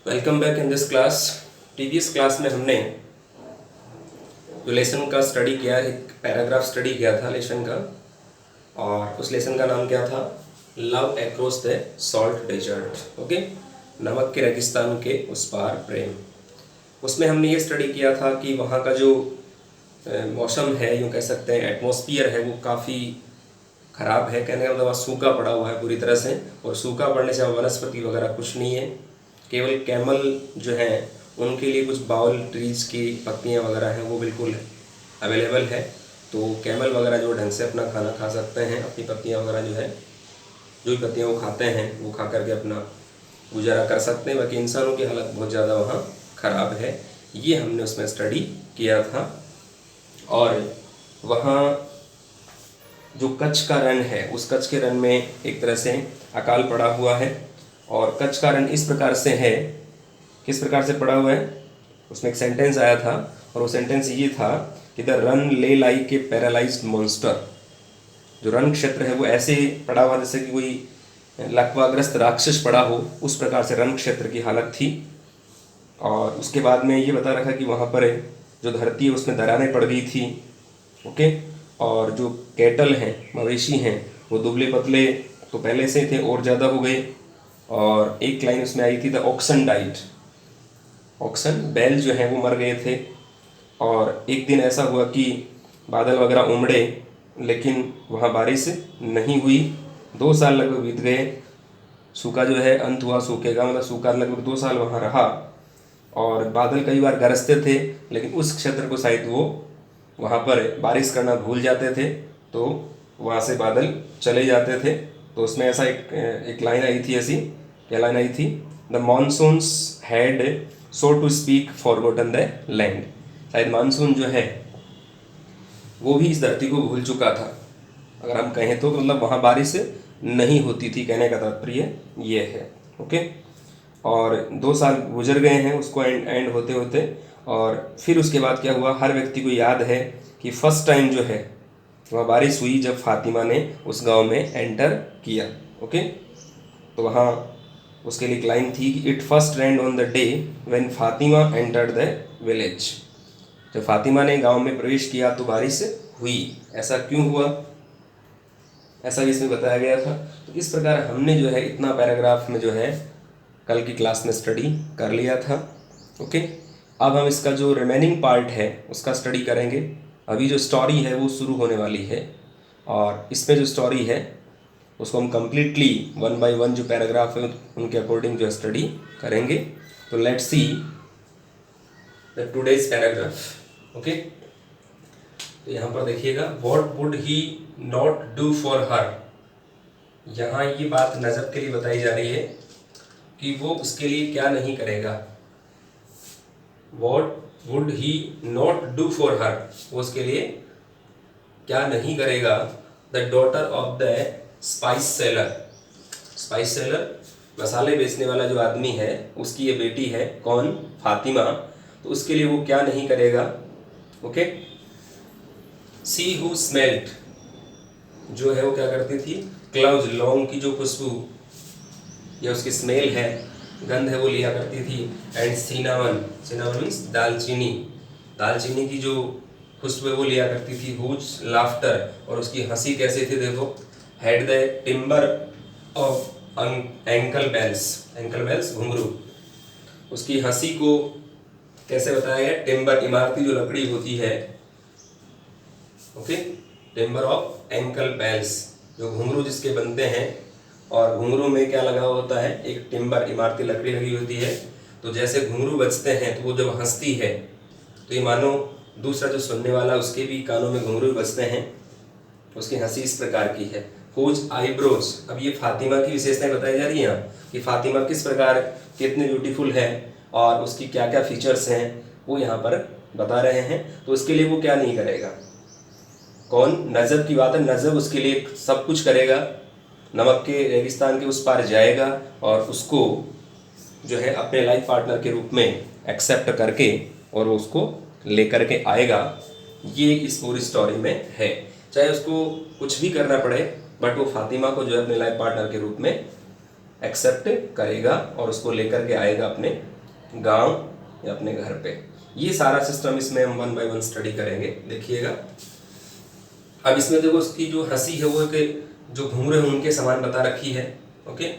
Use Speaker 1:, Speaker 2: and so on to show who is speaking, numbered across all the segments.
Speaker 1: Welcome back in this class. Previous class में हमने जो लेसन का स्टडी किया, एक पैराग्राफ स्टडी किया था लेसन का, और उस लेसन का नाम क्या था? Love across the salt desert. Okay, नमक के रेगिस्तान के उस पार प्रेम। उसमें हमने ये स्टडी किया था कि वहाँ का जो मौसम है, यूँ कह सकते हैं एटमॉस्फियर है, वो काफ़ी ख़राब है। कहने का मतलब सूखा पड़ा हुआ है पूरी तरह से, और सूखा पड़ने से वनस्पति वगैरह कुछ नहीं है। केवल कैमल जो हैं उनके लिए कुछ बाउल ट्रीज की पत्तियां वगैरह हैं वो बिल्कुल अवेलेबल है। तो कैमल वगैरह जो ढंग से अपना खाना खा सकते हैं, अपनी पत्तियां वगैरह जो है, जो भी पत्तियां वो खाते हैं वो खा करके अपना गुजारा कर सकते हैं। बाकी इंसानों की हालत बहुत ज़्यादा वहाँ ख़राब है। ये हमने उसमें स्टडी किया था। और वहाँ जो कच्छ का रण है, उस कच्छ के रण में एक तरह से अकाल पड़ा हुआ है। और कच्छ का रण इस प्रकार से है, किस प्रकार से पड़ा हुआ है? उसमें एक सेंटेंस आया था, और वो सेंटेंस ये था कि द रन ले लाइक ए पैरालाइज्ड मॉन्स्टर। जो रण क्षेत्र है वो ऐसे पड़ा हुआ जैसे कि कोई लकवाग्रस्त राक्षस पड़ा हो, उस प्रकार से रण क्षेत्र की हालत थी। और उसके बाद में ये बता रखा कि वहाँ पर जो धरती है उसमें दरारें पड़ गई थी। ओके, और जो कैटल हैं, मवेशी हैं, वो दुबले पतले तो पहले से थे और ज़्यादा हो गए। और एक लाइन उसमें आई थी, द ऑक्सन डाइट। ऑक्सन बैल जो हैं वो मर गए थे। और एक दिन ऐसा हुआ कि बादल वगैरह उमड़े, लेकिन वहाँ बारिश नहीं हुई। 2 साल लगभग बीत गए। सूखा जो है अंत हुआ सूखे का, मतलब सूखा लगभग 2 साल वहाँ रहा। और बादल कई बार गरजते थे, लेकिन उस क्षेत्र को शायद वो वहाँ पर बारिश करना भूल जाते थे, तो वहाँ से बादल चले जाते थे। तो उसमें ऐसा एक लाइन आई थी, ऐसी क्या लाइन आई थी? The monsoons had so to speak forgotten the land. शायद मानसून जो है वो भी इस धरती को भूल चुका था, अगर हम कहें तो मतलब वहाँ बारिश नहीं होती थी, कहने का तात्पर्य ये है। ओके, और 2 साल गुजर गए हैं उसको एंड होते होते। और फिर उसके बाद क्या हुआ, हर व्यक्ति को याद है कि फर्स्ट टाइम जो है वहाँ बारिश हुई जब फातिमा ने उस गांव में एंटर किया। ओके, तो वहाँ उसके लिए एक लाइन थी कि it first rained on the day when Fatima entered the village. जब फातिमा ने गांव में प्रवेश किया तो बारिश हुई। ऐसा क्यों हुआ, ऐसा भी इसमें बताया गया था। तो इस प्रकार हमने जो है इतना पैराग्राफ में जो है कल की क्लास में स्टडी कर लिया था। ओके, अब हम इसका जो रिमेनिंग पार्ट है उसका स्टडी करेंगे। अभी जो स्टोरी है वो शुरू होने वाली है, और इसमें जो स्टोरी है उसको हम कम्प्लीटली 1 बाय 1 जो पैराग्राफ है उनके अकॉर्डिंग जो स्टडी करेंगे। तो let's see the today's paragraph. Okay, तो यहाँ पर देखिएगा, what would he not do for her. यहाँ ये बात नजर के लिए बताई जा रही है कि वो उसके लिए क्या नहीं करेगा। What would he not do for her, वो उसके लिए क्या नहीं करेगा। The daughter of the spice seller. Spice seller मसाले बेचने वाला जो आदमी है उसकी ये बेटी है, कौन? फातिमा। तो उसके लिए वो क्या नहीं करेगा। ओके, सी हु स्मेल्ट, जो है वो क्या करती थी, क्लव्स, लौंग की जो खुशबू या उसकी स्मेल है, गंध है, वो लिया करती थी। एंड सिनामन, सिनामन मीन्स दालचीनी, दालचीनी की जो खुशबू है वो लिया करती थी। हुज लाफ्टर, और उसकी हंसी कैसे थी देखो, had the timber of ankle bells, ankle bells घुंघरू, उसकी हंसी को कैसे बताया गया? टिम्बर, इमारती जो लकड़ी होती है। Okay, timber of ankle bells, जो घुंघरू जिसके बनते हैं, और घुंघरू में क्या लगा होता है? एक टिम्बर, इमारती लकड़ी लगी होती है। तो जैसे घुंघरू बजते हैं तो वो जब हंसती है तो ये मानो दूसरा जो सुनने वाला उसके भी कानों में घुंघरू बजते हैं, उसकी हंसी इस प्रकार की है। हुज आईब्रोज, अब ये फातिमा की विशेषताएं बताई जा रही हैं कि फातिमा किस प्रकार, कितनी ब्यूटीफुल है और उसकी क्या क्या फीचर्स हैं वो यहाँ पर बता रहे हैं। तो उसके लिए वो क्या नहीं करेगा, कौन? नजब की बात है, नजब उसके लिए सब कुछ करेगा। नमक के रेगिस्तान के उस पार जाएगा और उसको जो है अपने लाइफ पार्टनर के रूप में एक्सेप्ट करके और वो उसको लेकर के आएगा। ये इस पूरी स्टोरी में है। चाहे उसको कुछ भी करना पड़े, बट वो फातिमा को जो है अपने लाइफ पार्टनर के रूप में एक्सेप्ट करेगा और उसको लेकर के आएगा अपने गांव या अपने घर पे। ये सारा सिस्टम इसमें हम 1 बाय 1 स्टडी करेंगे, देखिएगा। अब इसमें देखो उसकी जो रस्सी है वो कि जो घुंघरू है उनके समान बता रखी है, ओके।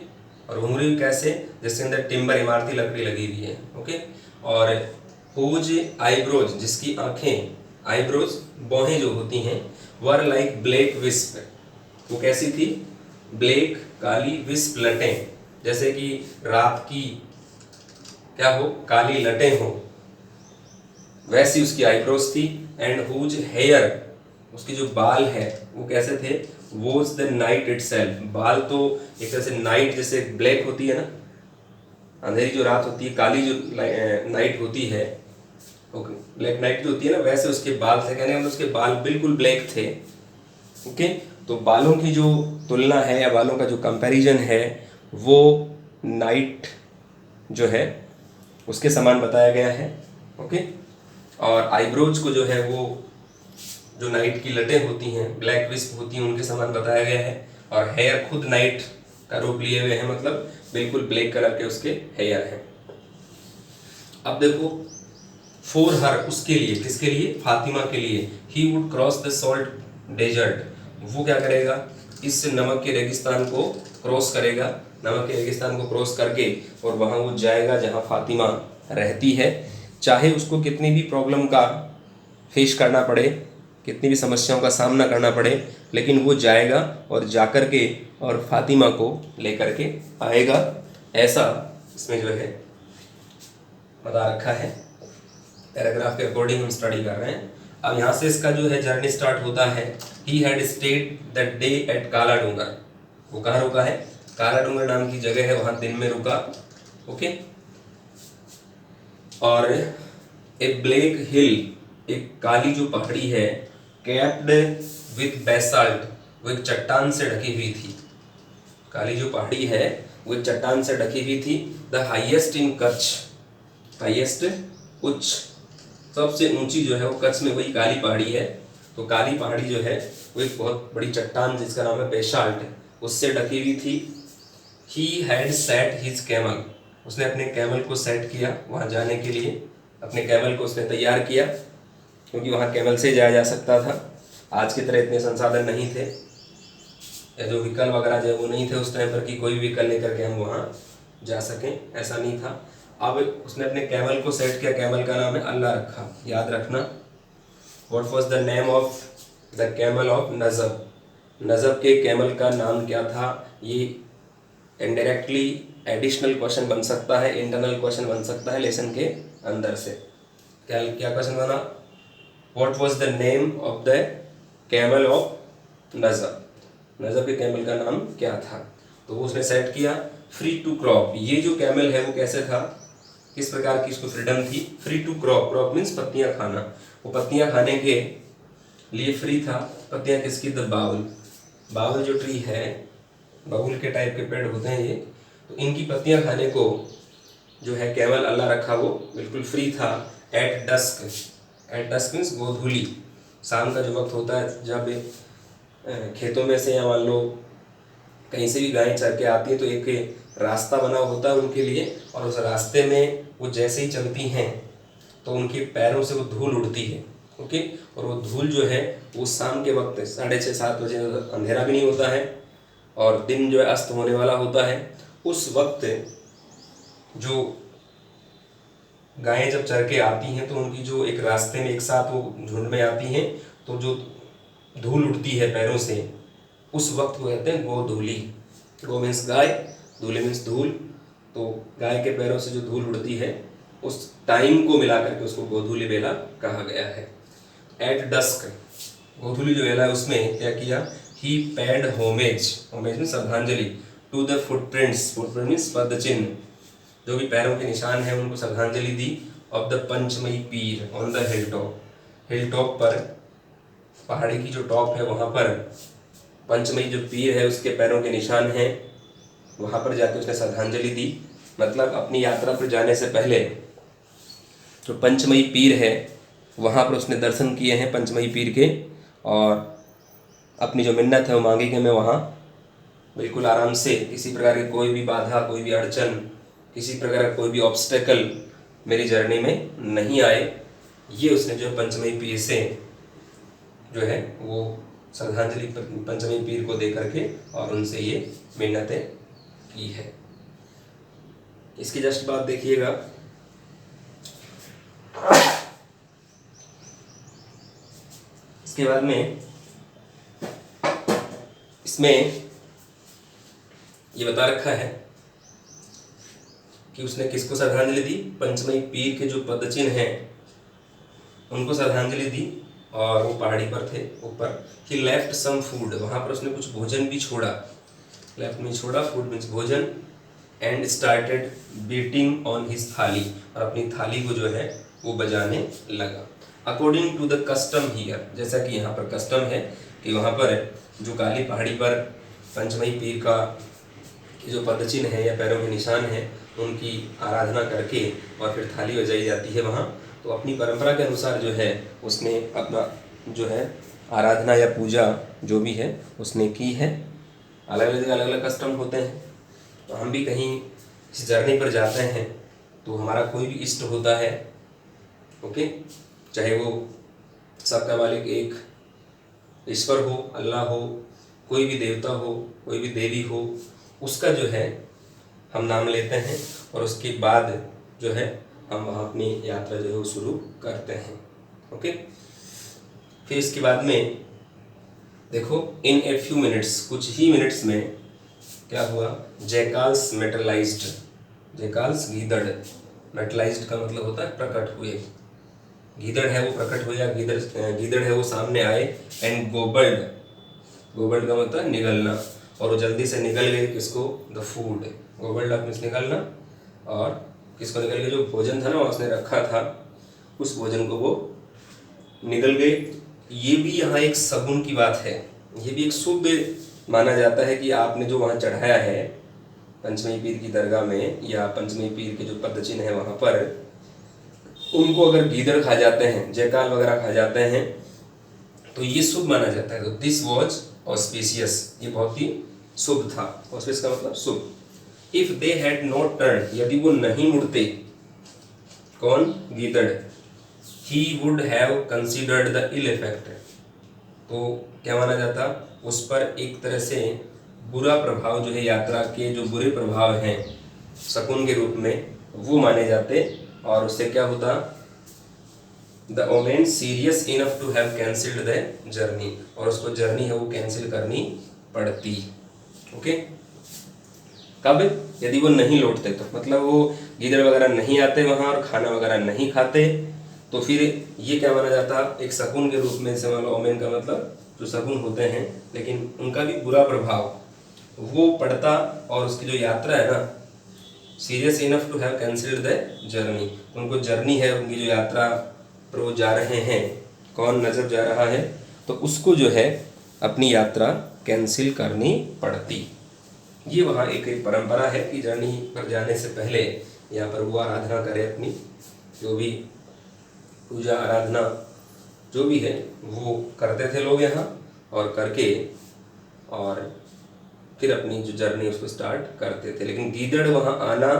Speaker 1: और घुंघरू कैसे, जिसके अंदर टिम्बर इमारती लकड़ी लगी हुई है, ओके। और हुज आईब्रोज, जिसकी आंखें, आईब्रोज भौहें जो होती हैं, वर लाइक ब्लैक विस्प, वो कैसी थी, ब्लैक काली, विस्प लटें, जैसे कि रात की क्या हो, काली लटें हो, वैसी उसकी आईब्रोज थी। एंड हुज हेयर, उसके जो बाल है वो कैसे थे, वॉज द नाइट इटसेल्फ, बाल तो एक तरह से नाइट जैसे ब्लैक होती है ना, अंधेरी जो रात होती है, काली जो नाइट होती है, ओके, ब्लैक नाइट जो होती है ना, वैसे उसके बाल थे, कहने मतलब उसके बाल बिल्कुल ब्लैक थे, ओके। तो बालों की जो तुलना है या बालों का जो कंपैरिजन है वो नाइट जो है उसके समान बताया गया है, ओके। और आईब्रोज को जो है वो जो नाइट की लटें होती हैं, ब्लैक विस्प होती हैं, उनके समान बताया गया है। और हेयर खुद नाइट का रूप लिए हुए हैं, मतलब बिल्कुल ब्लैक कलर के उसके हेयर हैं। अब देखो फॉर हर, उसके लिए, किसके लिए, फातिमा के लिए, he would cross the salt desert, वो क्या करेगा, इस नमक के रेगिस्तान को क्रॉस करेगा, नमक के रेगिस्तान को क्रॉस करके और वहाँ वो जाएगा जहाँ फातिमा रहती है, चाहे उसको कितनी भी प्रॉब्लम का फेस करना पड़े, कितनी भी समस्याओं का सामना करना पड़े, लेकिन वो जाएगा और जाकर के और फातिमा को लेकर के आएगा, ऐसा इसमें जो है बता रखा है। पैराग्राफ के अकॉर्डिंग हम स्टडी कर रहे हैं। अब यहाँ से इसका जो है जर्नी स्टार्ट होता है। He had state the day at काला डूंगर, वो कहाँ रुका है, काला डूंगर नाम की जगह है, वहाँ दिन में रुका, ओके। और ए ब्लैक हिल, एक काली जो पहाड़ी है, कैप्ड विथ बेसाल्ट, वो एक चट्टान से ढकी हुई थी, काली जो पहाड़ी है वो एक चट्टान से ढकी हुई थी। The highest in Kutch, highest उच्च, सबसे ऊंची जो है वो कच्छ में वही काली पहाड़ी है। तो काली पहाड़ी जो है वो एक बहुत बड़ी चट्टान जिसका नाम है बेसाल्ट, उससे ढकी हुई थी। He had set his camel, उसने अपने कैमल को सेट किया वहाँ जाने के लिए, अपने कैमल को उसने तैयार किया, क्योंकि वहाँ कैमल से जाया जा सकता था। आज की तरह इतने संसाधन नहीं थे, या जो व्हीकल वगैरह जो वो नहीं थे उस टाइम पर कि कोई व्हीकल लेकर के हम वहाँ जा सकें, ऐसा नहीं था। अब उसने अपने कैमल को सेट किया, कैमल का नाम है अल्लाह रखा, याद रखना। What was the name of the camel of Najab, Najab के कैमल का नाम क्या था। ये इनडायरेक्टली एडिशनल क्वेश्चन बन सकता है, इंटरनल क्वेश्चन बन सकता है लेसन के अंदर से। क्या क्या क्वेश्चन बना, what was the name of the camel of Najab, Najab के कैमल का नाम क्या था। तो वो उसने सेट किया। फ्री टू क्रॉप, ये जो कैमल है वो कैसे था, किस प्रकार की इसको फ्रीडम थी। Free to crop, crop means पत्तियां खाना, वो पत्तियां खाने के लिए फ्री था। पत्तियां किसकी, द बाउल, बाउल जो ट्री है, बाउल के टाइप के पेड़ होते हैं ये, तो इनकी पत्तियां खाने को जो है कैमल अल्लाह रखा वो बिल्कुल फ्री था। At dusk, at dusk means गोधूली, शाम का जो वक्त होता है जब खेतों में से या मान लो कहीं से भी गायें चर के आती है तो एक रास्ता बना होता है उनके लिए, और उस रास्ते में वो जैसे ही चलती हैं तो उनके पैरों से वो धूल उड़ती है, ओके। और वो धूल जो है वो शाम के वक्त 6:30-7 बजे अंधेरा भी नहीं होता है और दिन जो है अस्त होने वाला होता है, उस वक्त जो गायें जब चर के आती हैं तो उनकी जो एक रास्ते में एक साथ वो झुंड में आती हैं, तो जो धूल उड़ती है पैरों से, उस वक्त वो कहते हैं गोधूली। गो मीन्स गाय, धूली मीन्स धूल, तो गाय के पैरों से जो धूल उड़ती है उस टाइम को मिला करके उसको गोधूली बेला कहा गया है। एट डस्क, गोधूली जो बेला है उसमें क्या किया, ही पेड होमेज, होमेज में श्रद्धांजलि, to the footprints, footprint means पद चिन्ह, जो भी पैरों के निशान हैं उनको श्रद्धांजलि दी। Of the पंचमई Pir on the hill top, hill top पर, पहाड़ी की जो टॉप है वहाँ पर पंचमई जो पीर है उसके पैरों के निशान हैं, वहाँ पर जाकर उसने श्रद्धांजलि दी। मतलब अपनी यात्रा पर जाने से पहले जो पंचमई पीर है वहाँ पर उसने दर्शन किए हैं पंचमई पीर के, और अपनी जो मिन्नत है वो मांगी कि मैं वहाँ बिल्कुल आराम से, किसी प्रकार की कोई भी बाधा, कोई भी अड़चन, किसी प्रकार का कोई भी ऑब्स्टेकल मेरी जर्नी में नहीं आए। ये उसने जो पंचमी पीर से जो है वो श्रद्धांजलि पंचमी पीर को दे करके और उनसे ये मिन्नतें की है। इसकी जस्ट बात देखिएगा, इसके बाद में इसमें ये बता रखा है कि उसने किसको श्रद्धांजलि दी, पंचमी पीर के जो पदचिन्ह हैं उनको श्रद्धांजलि दी। और वो पहाड़ी पर थे ऊपर। ही लेफ्ट सम फूड, वहाँ पर उसने कुछ भोजन भी छोड़ा, लेफ्ट में छोड़ा, फूड मीन्स भोजन, and started beating on his थाली, और अपनी थाली को जो है वो बजाने लगा। According to the custom here, जैसा कि यहाँ पर कस्टम है कि वहाँ पर जो काली पहाड़ी पर पंचमई पीर का जो पदचिन्ह है या पैरों के निशान हैं उनकी आराधना करके और फिर थाली बजाई जाती है वहाँ। तो अपनी परंपरा के अनुसार जो है उसने अपना जो है आराधना या पूजा जो भी है उसने की है। अलग अलग कस्टम होते हैं। तो हम भी कहीं इस जर्नी पर जाते हैं तो हमारा कोई भी इष्ट होता है, ओके, चाहे वो सबका मालिक एक ईश्वर हो, अल्लाह हो, कोई भी देवता हो, कोई भी देवी हो, उसका जो है हम नाम लेते हैं और उसके बाद जो है हम वहाँ अपनी यात्रा जो है वो शुरू करते हैं। ओके, फिर इसके बाद में देखो इन ए फ्यू मिनट्स, कुछ ही मिनट्स में क्या हुआ, जैकाल्स मेटलाइज्ड, जैकाल्स गीदड़, मेटलाइज्ड का मतलब होता है प्रकट हुए, गीदड़ है वो प्रकट हुआ, गीदड़ है वो सामने आए, एंड गोबल्ड, गोबल्ड का मतलब निगलना, और वो जल्दी से निकल गए किसको, द फूड, गोबल्ड मीन्स निकलना, और किसको निकल गए, जो भोजन था ना उसने रखा था उस भोजन को वो निकल गए। ये भी यहाँ एक सगुन की बात है, ये भी एक शुभ माना जाता है कि आपने जो वहाँ चढ़ाया है पंचमी पीर की दरगाह में या पंचमी पीर के जो पदचिन्ह है वहाँ पर, उनको अगर गीदड़ खा जाते हैं, जयकाल वगैरह खा जाते हैं तो ये शुभ माना जाता है। तो दिस वॉज ऑस्पिशियस, ये बहुत ही शुभ था। ऑस्पिशियस का मतलब शुभ। If they had not turn, यदि वो नहीं मुड़ते, कौन, गीदड़, he would have considered the ill effect, तो क्या माना जाता, उस पर एक तरह से बुरा प्रभाव जो है, यात्रा के जो बुरे प्रभाव हैं शकुन के रूप में वो माने जाते, और उससे क्या होता, the omen serious enough to have cancelled the journey, और उसको जर्नी है वो कैंसिल करनी पड़ती। ओके, कब, यदि वो नहीं लौटते, तो मतलब वो गीदड़ वगैरह नहीं आते वहाँ और खाना वगैरह नहीं खाते, तो फिर ये क्या माना जाता, एक शकुन के रूप में से, ओमेन का मतलब जो शकुन होते हैं लेकिन उनका भी बुरा प्रभाव वो पड़ता, और उसकी जो यात्रा है ना, serious enough to have cancelled the journey, उनको जर्नी है, उनकी जो यात्रा पर वो जा रहे हैं, कौन नजर जा रहा है, तो उसको जो है अपनी यात्रा कैंसिल करनी पड़ती। ये वहाँ एक परंपरा है कि जर्नी पर जाने से पहले यहाँ पर वो आराधना करे, अपनी जो भी पूजा आराधना जो भी है वो करते थे लोग यहाँ, और करके और फिर अपनी जो जर्नी उसको स्टार्ट करते थे। लेकिन गीदड़ वहाँ आना,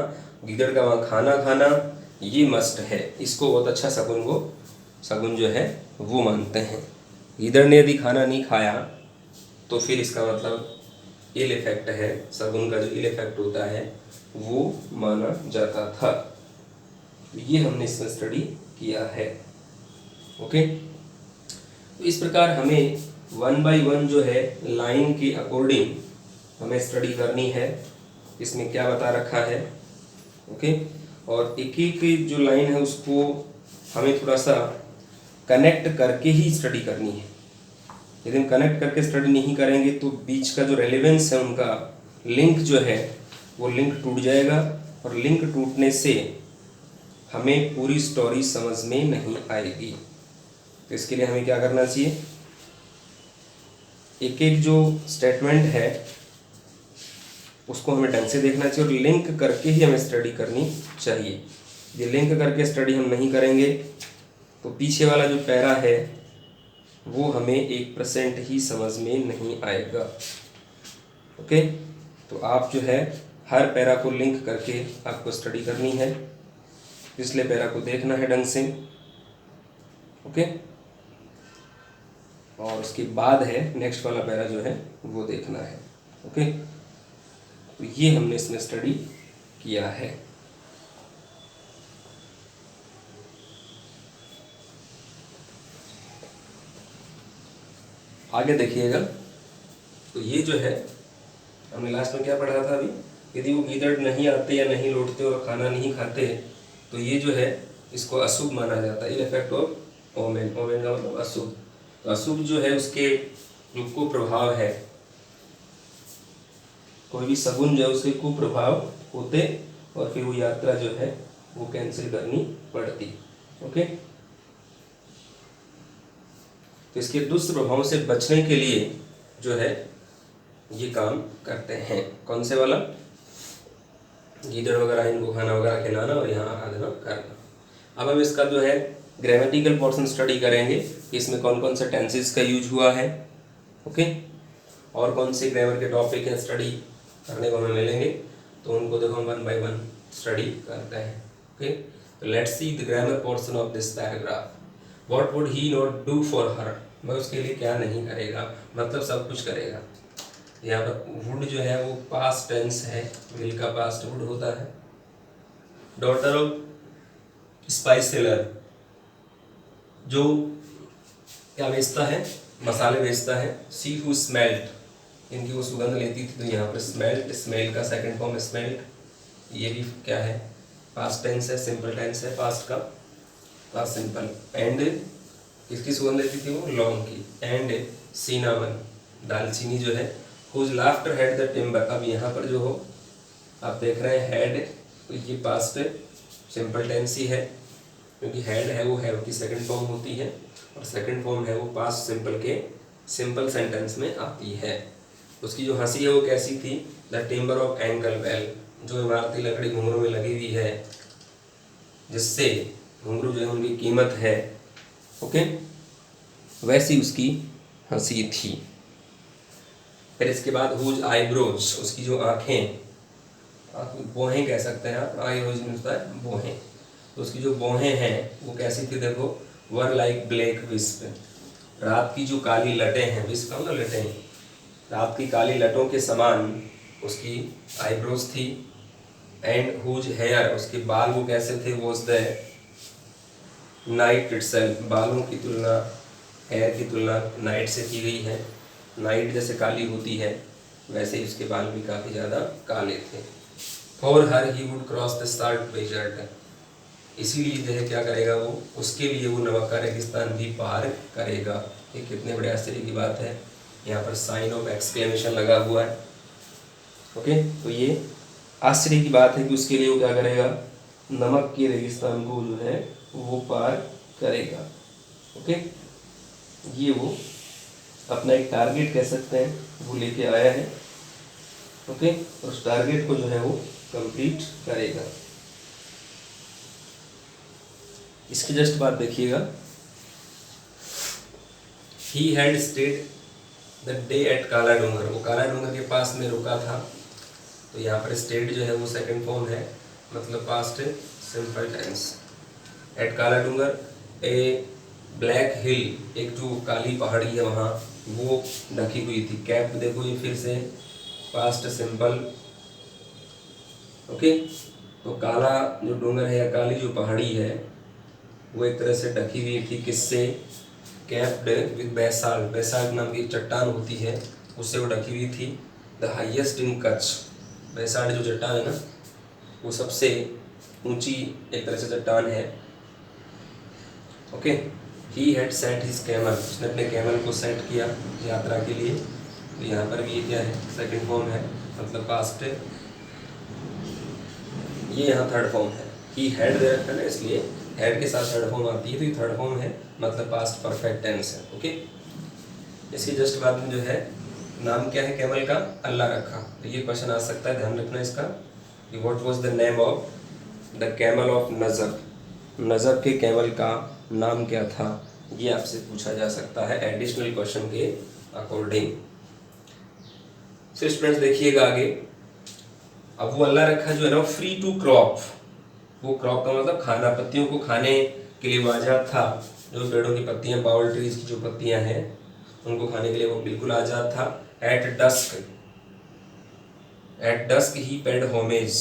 Speaker 1: गीदड़ का वहाँ खाना खाना ये मस्ट है, इसको बहुत अच्छा शगुन जो है वो मानते हैं। गीदड़ ने यदि खाना नहीं खाया तो फिर इसका मतलब इल इफेक्ट है, शगुन का जो इल इफेक्ट होता है वो माना जाता था। ये हमने इसमें स्टडी किया है। ओके, तो इस प्रकार हमें 1 बाय 1 जो है लाइन के अकॉर्डिंग हमें स्टडी करनी है, इसमें क्या बता रखा है। ओके, और एक एक जो लाइन है उसको हमें थोड़ा सा कनेक्ट करके ही स्टडी करनी है। यदि हम कनेक्ट करके स्टडी नहीं करेंगे तो बीच का जो रेलेवेंस है, उनका लिंक जो है वो लिंक टूट जाएगा, और लिंक टूटने से हमें पूरी स्टोरी समझ में नहीं आएगी। तो इसके लिए हमें क्या करना चाहिए, एक एक जो स्टेटमेंट है उसको हमें ढंग से देखना चाहिए और लिंक करके ही हमें स्टडी करनी चाहिए। ये लिंक करके स्टडी हम नहीं करेंगे तो पीछे वाला जो पैरा है वो हमें 1% ही समझ में नहीं आएगा। ओके, तो आप जो है हर पैरा को लिंक करके आपको स्टडी करनी है। पिछले पैरा को देखना है ढंग से, ओके। और उसके बाद है नेक्स्ट वाला पैरा जो है वो देखना है, ओके। तो ये हमने इसमें स्टडी किया है। आगे देखिएगा, तो ये जो है हमने लास्ट में क्या पढ़ा था अभी, यदि वो गीदड़ नहीं आते या नहीं लौटते और खाना नहीं खाते तो ये जो है इसको अशुभ माना जाता है। इफेक्ट ऑफ ओमेन, ओमेन का मतलब अशुभ। तो अशुभ जो है उसके जो कुप्रभाव है, कोई भी सगुन जो है उसके कुप्रभाव होते और फिर वो यात्रा जो है वो कैंसिल करनी पड़ती, ओके। तो इसके दुष्प्रभावों से बचने के लिए जो है ये काम करते हैं। कौन से वाला, गीदड़ वगैरह इनको खाना वगैरह खिलाना और यहाँ आ देना करना। अब हम इसका जो है ग्रामेटिकल पोर्शन स्टडी करेंगे कि इसमें कौन कौन सा टेंसेस का यूज हुआ है, ओके। और कौन से ग्रामर के टॉपिक हैं स्टडी करने को हमें मिलेंगे, तो उनको देखो हम 1 by 1 स्टडी करते हैं, ओके। तो let's see the grammar portion of this paragraph. What would he not do for her, वह उसके लिए क्या नहीं करेगा, मतलब सब कुछ करेगा। यहाँ पर वुड जो है वो पास्ट टेंस है, विल का पास्ट वुड होता है। डॉटर ऑफ स्पाइस सेलर, जो क्या बेचता है, मसाले बेचता है। सी हु स्मेल्ट, इनकी वो सुगंध लेती थी, तो यहाँ पर स्मेल्ट, स्मेल का सेकंड फॉर्म स्मेल्ट, ये भी क्या है, पास्ट टेंस है, सिंपल टेंस है, पास्ट का पास्ट सिंपल। एंड किसकी सुगंध लेती थी वो, लौंग की। एंड सिनामन, दालचीनी जो है। Whose laughter had the timber, अब यहाँ पर जो हो आप देख रहे हैं हैड, तो ये पास्ट सिंपल टेंस ही है, क्योंकि हैड है वो हैव की सेकंड फॉर्म होती है और सेकंड फॉर्म है वो पास्ट सिंपल के सिंपल सेंटेंस में आती है। उसकी जो हंसी है वो कैसी थी, the timber of ankle well, जो इमारती लकड़ी घुंघरू में लगी हुई है, जिससे घुंघरू जो है उनकी कीमत है, ओके, वैसी उसकी हंसी थी। फिर इसके बाद हुज आईब्रोज, उसकी जो आँखें, बोहें कह सकते हैं आप, आईब्रोज मिलता है बोहें, तो उसकी जो बोहें हैं वो कैसी थी, देखो, वर लाइक ब्लैक विस्प, रात की जो काली लटें हैं, विस्प का मतलब लटें, रात की काली लटों के समान उसकी आईब्रोज थी। एंड हुज हेयर, उसके बाल वो कैसे थे, वॉज द नाइट इटसेल्फ, बालों की तुलना, हेयर की तुलना नाइट से की गई है। नाइट जैसे काली होती है वैसे ही उसके बाल भी काफ़ी ज़्यादा काले थे। For her he would cross the salt desert, इसीलिए जो है क्या करेगा वो, उसके लिए वो नमक का रेगिस्तान भी पार करेगा। ये कितने बड़े आश्चर्य की बात है, यहाँ पर साइन ऑफ एक्सक्लेमेशन लगा हुआ है, ओके। तो ये आश्चर्य की बात है कि उसके लिए वो क्या करेगा, नमक के रेगिस्तान को जो है वो पार करेगा, ओके। ये वो अपना एक टारगेट कह सकते हैं वो लेके आया है, ओके, और उस टारगेट को जो है वो कंप्लीट करेगा। इसके जस्ट बाद देखिएगा, he had state the day at काला डूंगर, वो काला डूंगर के पास में रुका था, तो यहाँ पर स्टेड जो है वो सेकंड फॉर्म है, मतलब पास्ट सिंपल टेंस। एट काला डूंगर, ए ब्लैक हिल, एक जो काली पहाड़ी है वहाँ वो ढकी हुई थी। कैप देखो ये फिर से पास्ट सिंपल, ओके। तो काला जो डूंगर है या काली जो पहाड़ी है वो एक तरह से ढकी हुई थी, किससे, कैप्ड विद बेसाल्ट, बेसाल्ट नाम की चट्टान होती है उससे वो ढकी हुई थी। The highest in Kutch, basalt जो चट्टान है ना वो सबसे ऊंची एक तरह से चट्टान है, okay. He had set his camel, उसने अपने कैमल को सेट किया यात्रा के लिए। तो यहाँ पर भी ये क्या है, सेकंड फॉर्म है, मतलब पास्ट, ये यहाँ थर्ड फॉर्म है। ही हैड दे रखा है ना, इसलिए हैड के साथ थर्ड फॉर्म आती है, तो ये थर्ड फॉर्म है, मतलब पास्ट परफेक्ट टेंस है, ओके। इसके जस्ट बाद में जो है नाम क्या है कैमल का, अल्लाह रखा। तो ये क्वेश्चन आ सकता है, ध्यान रखना इसका, कि what was the name of the camel of Najab, Najab के कैमल का नाम क्या था, ये आपसे पूछा जा सकता है एडिशनल क्वेश्चन के अकॉर्डिंग। स्टूडेंट्स देखिएगा आगे, अब वो अल्लाह रखा जो है ना फ्री टू क्रॉप, वो क्रॉप का मतलब खाना, पत्तियों को खाने के लिए वो आज़ाद था। जो पेड़ों की पत्तियां, बाउल ट्रीज की जो पत्तियां हैं उनको खाने के लिए वो बिल्कुल आज़ाद था। At dusk he paid homage,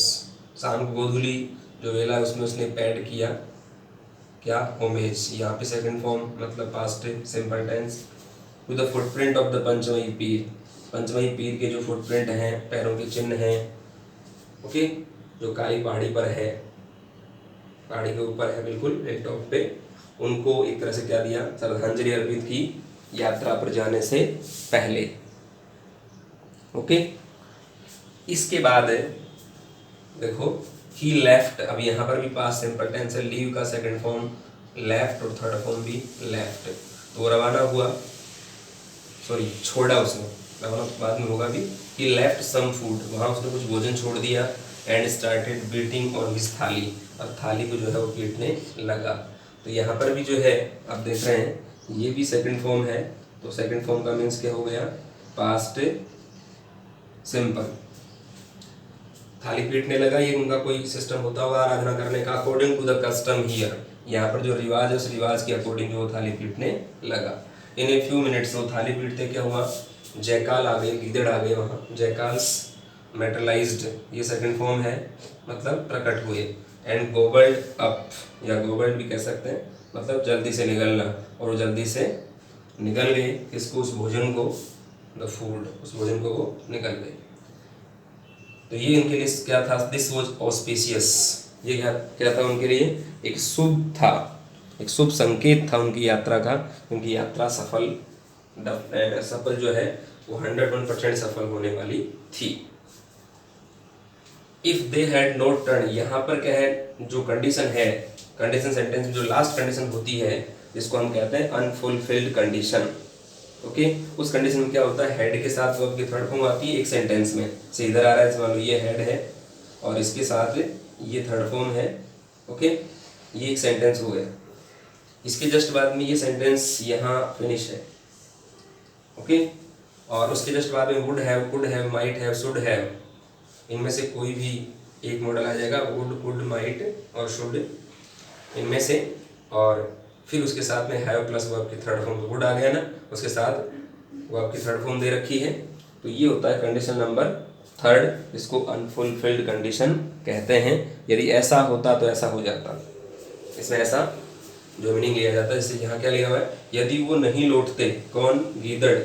Speaker 1: शाम को गोधूली जो वेला है उसमें उसने पेड किया क्या, होमेज। यहाँ पे सेकंड फॉर्म मतलब past simple tense. To the footprint of the Panchmahi Peer, Panchmahi पीर के जो फुटप्रिंट हैं, पैरों के चिन्ह हैं, ओके, जो काली पहाड़ी पर है, पहाड़ी के ऊपर है बिल्कुल एक टॉप पे, उनको एक तरह से क्या दिया, श्रद्धांजलि अर्पित की यात्रा पर जाने से पहले। ओके, इसके बाद देखो ही लेफ्ट, अब यहाँ पर भी पास्ट सिंपल टेंस है, लीव का सेकंड फॉर्म लेफ्ट और थर्ड फॉर्म भी लेफ्ट। तो रवाना हुआ, सॉरी छोड़ा उसने, रवाना बाद में होगा भी। ही लेफ्ट सम फूड, वहाँ उसने कुछ भोजन छोड़ दिया। And started beating on his थाली, और थाली को जो है वो पीटने लगा। तो यहाँ पर भी जो है आप देख रहे हैं ये भी सेकंड फॉर्म है। तो सेकंड फॉर्म का मीन्स क्या हो गया, पास्ट सिंपल। थाली पीटने लगा, ये उनका कोई सिस्टम होता होगा आराधना करने का, according to the custom here, यहाँ पर जो रिवाज है उस रिवाज के अकॉर्डिंग वो थाली पीटने लगा। इन ए फ्यू मिनट्स वो थाली पीटते क्या हुआ, जयकाल आ गए, गीदड़ आ गए वहाँ, जयकाल्स मेटलाइज्ड, ये सेकंड फॉर्म है मतलब प्रकट हुए। एंड गोबल्ड अप, या गोबल्ड भी कह सकते हैं, मतलब जल्दी से निकलना, और वो जल्दी से निकल गए किसको, उस भोजन को, द फूड, उस भोजन को वो निकल गए। तो ये उनके लिए क्या था, दिस वॉज ऑस्पिशियस, ये क्या था उनके लिए, एक शुभ था, एक शुभ संकेत था उनकी यात्रा का। उनकी यात्रा सफल जो है वो 101% सफल होने वाली थी। If they had not turn, यहाँ पर क्या है, जो कंडीशन है, कंडीशन सेंटेंस में जो लास्ट कंडीशन होती है जिसको हम कहते हैं अनफुलफिल्ड कंडीशन। ओके, उस कंडीशन में क्या होता है, हेड के साथ वर्ब की थर्ड फॉर्म आती है एक सेंटेंस में से, इधर आ रहा है, मान लो ये हेड है और इसके साथ ये थर्ड फॉर्म है। ओके, ये एक सेंटेंस हो गया, इसके जस्ट बाद में ये सेंटेंस यहाँ फिनिश है। ओके, और उसके जस्ट बाद में would have, might have, should have, इनमें से कोई भी एक मॉडल आ जाएगा, वुड, कुड, माइट और शुड, इनमें से। और फिर उसके साथ में हैव प्लस वर्ब की थर्ड फॉर्म, वुड आ गया ना, उसके साथ वर्ब की थर्ड फॉर्म दे रखी है। तो ये होता है कंडीशन नंबर थर्ड, जिसको अनफुलफिल्ड कंडीशन कहते हैं। यदि ऐसा होता तो ऐसा हो जाता, इसमें ऐसा जो मीनिंग लिया जाता है। जैसे यहाँ क्या लिया हुआ है, यदि वो नहीं लौटते, कौन, गीदड़,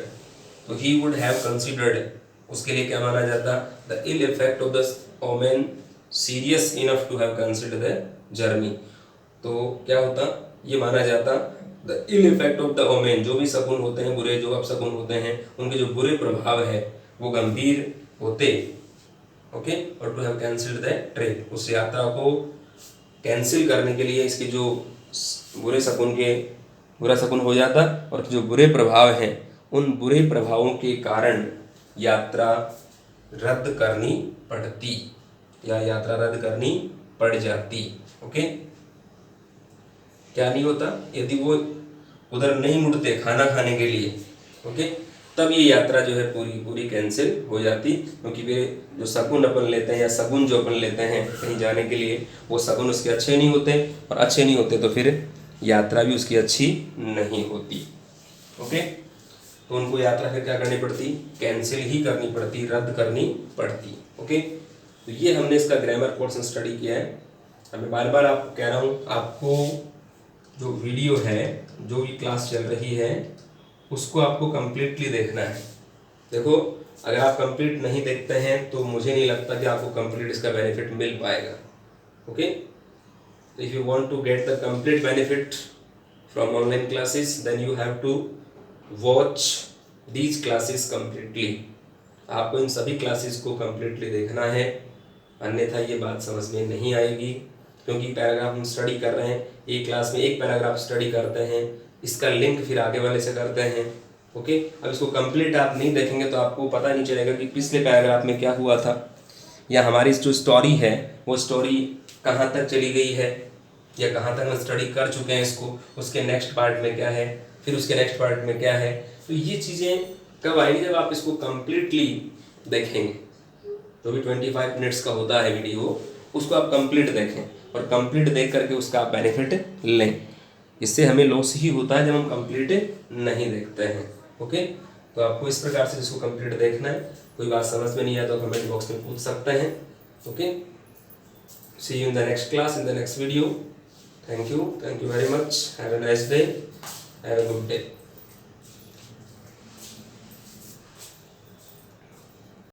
Speaker 1: तो ही वुड हैव कंसिडर्ड, उसके लिए क्या माना जाता, the ill effect of the omen serious enough to have considered the journey. तो क्या होता, ये माना जाता the ill effect of the omen, जो भी शकुन होते हैं बुरे, जो अपशकुन होते हैं उनके जो बुरे प्रभाव है वो गंभीर होते। ओके, और to have cancelled the trip, उस यात्रा को कैंसिल करने के लिए इसके जो बुरे शकुन के बुरा शकुन हो जाता, और जो बुरे प्रभाव हैं उन बुरे प्रभावों के कारण यात्रा रद्द करनी पड़ती, या यात्रा रद्द करनी पड़ जाती। ओके, क्या नहीं होता, यदि वो उधर नहीं मुड़ते खाना खाने के लिए, ओके, तब ये यात्रा जो है पूरी पूरी कैंसिल हो जाती। क्योंकि वे जो शगुन अपन लेते हैं या शगुन जो अपन लेते हैं कहीं जाने के लिए, वो शगुन उसके अच्छे नहीं होते, और अच्छे नहीं होते तो फिर यात्रा भी उसकी अच्छी नहीं होती। ओके, तो उनको यात्रा फिर क्या करनी पड़ती, कैंसिल ही करनी पड़ती, रद्द करनी पड़ती। ओके, तो ये हमने इसका ग्रामर पोर्शन स्टडी किया है। अब मैं बार बार आपको कह रहा हूँ, आपको जो वीडियो है, जो भी क्लास चल रही है, उसको आपको कंप्लीटली देखना है। देखो, अगर आप कंप्लीट नहीं देखते हैं तो मुझे नहीं लगता कि आपको कंप्लीट इसका बेनिफिट मिल पाएगा। Okay, if you want to get the complete benefit from online classes, then you have to watch these classes completely. आपको इन सभी क्लासेस को कंप्लीटली देखना है, अन्यथा ये बात समझ में नहीं आएगी। क्योंकि पैराग्राफ हम स्टडी कर रहे हैं, एक क्लास में एक पैराग्राफ स्टडी करते हैं, इसका लिंक फिर आगे वाले से करते हैं। ओके, अब इसको कंप्लीट आप नहीं देखेंगे तो आपको पता नहीं चलेगा कि पिछले पैराग्राफ में क्या हुआ था, या हमारी जो स्टोरी है वो स्टोरी कहाँ तक चली गई है, या कहाँ तक हम स्टडी कर चुके हैं इसको, उसके नेक्स्ट पार्ट में क्या है, फिर उसके नेक्स्ट पार्ट में क्या है। तो ये चीज़ें कब आएंगी, जब आप इसको कंप्लीटली देखेंगे। जो भी 25 मिनट्स का होता है वीडियो, उसको आप कंप्लीट देखें और कंप्लीट देख करके उसका आप बेनिफिट लें। इससे हमें लॉस ही होता है जब हम कंप्लीट नहीं देखते हैं। ओके, तो आपको इस प्रकार से इसको कंप्लीट देखना है। कोई बात समझ में नहीं आया तो कमेंट बॉक्स में पूछ सकते हैं। Okay, see you in the next class, in the next video. Thank you very much, have a nice day, have a good day.